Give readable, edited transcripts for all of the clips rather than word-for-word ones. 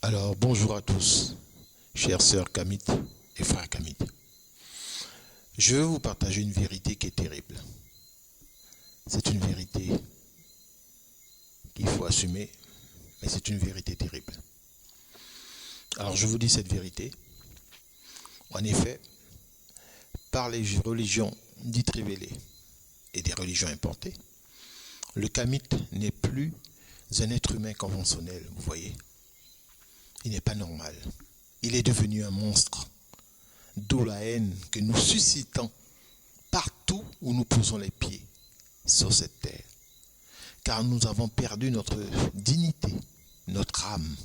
Alors, bonjour à tous, chères sœurs Kamites et frères Kamites. Je veux vous partager une vérité qui est terrible. C'est une vérité qu'il faut assumer, mais c'est une vérité terrible. Alors, je vous dis cette vérité. En effet, par les religions dites révélées et des religions importées, le Kamite n'est plus un être humain conventionnel, vous voyez. Il n'est pas normal. Il est devenu un monstre. D'où la haine que nous suscitons partout où nous posons les pieds sur cette terre. Car nous avons perdu notre dignité, notre âme,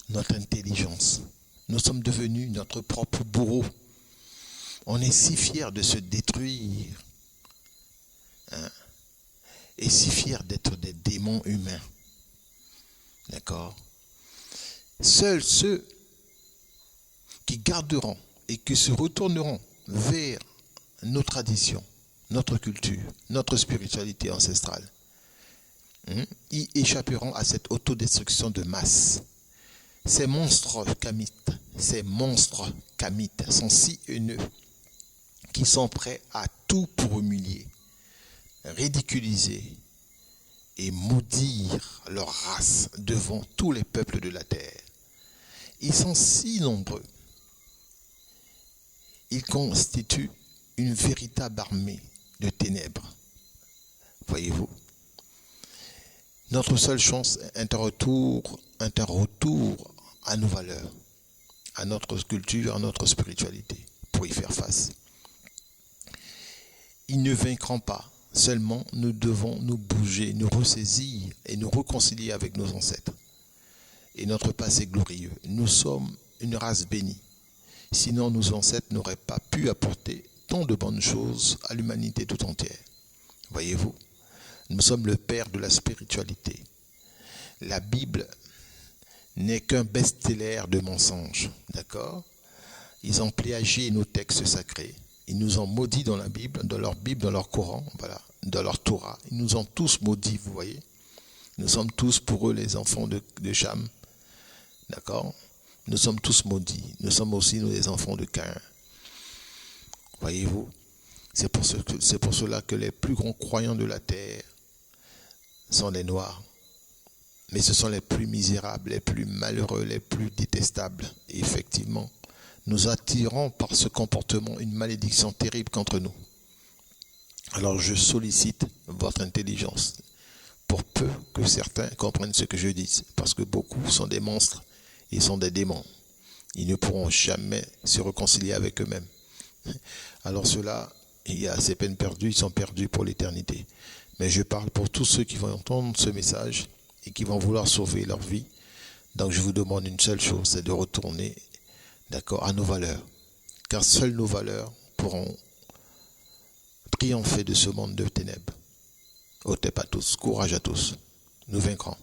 notre intelligence. Nous sommes devenus notre propre bourreau. On est si fiers de se détruire, et si fiers d'être des démons humains. D'accord? Seuls ceux qui garderont et qui se retourneront vers nos traditions, notre culture, notre spiritualité ancestrale, y échapperont à cette autodestruction de masse. Ces monstres kamites sont si haineux qu'ils sont prêts à tout pour humilier, ridiculiser et maudire leur race devant tous les peuples de la terre. Ils sont si nombreux. Ils constituent une véritable armée de ténèbres. Voyez-vous? Notre seule chance est un retour à nos valeurs, à notre culture, à notre spiritualité, pour y faire face. Ils ne vaincront pas. Seulement, nous devons nous bouger, nous ressaisir et nous réconcilier avec nos ancêtres. Et notre passé glorieux. Nous sommes une race bénie. Sinon, nos ancêtres n'auraient pas pu apporter tant de bonnes choses à l'humanité tout entière. Voyez-vous, nous sommes le père de la spiritualité. La Bible n'est qu'un best-seller de mensonges. D'accord? Ils ont plagié nos textes sacrés. Ils nous ont maudits dans la Bible, dans leur Coran, voilà, dans leur Torah. Ils nous ont tous maudits, vous voyez. Nous sommes tous pour eux les enfants de Cham. D'accord? Nous sommes tous maudits. Nous sommes aussi nous les enfants de Caïn. Voyez-vous? C'est pour cela que les plus grands croyants de la terre sont les Noirs. Mais ce sont les plus misérables, les plus malheureux, les plus détestables. Et effectivement, nous attirons par ce comportement une malédiction terrible contre nous. Alors je sollicite votre intelligence pour peu que certains comprennent ce que je dis, parce que beaucoup sont des monstres, ils sont des démons. Ils ne pourront jamais se réconcilier avec eux-mêmes. Alors ceux-là, il y a ces peines perdues, ils sont perdus pour l'éternité. Mais je parle pour tous ceux qui vont entendre ce message et qui vont vouloir sauver leur vie. Donc je vous demande une seule chose, c'est de retourner, d'accord, à nos valeurs. Car seules nos valeurs pourront triompher de ce monde de ténèbres. Otep à tous, courage à tous, nous vaincrons.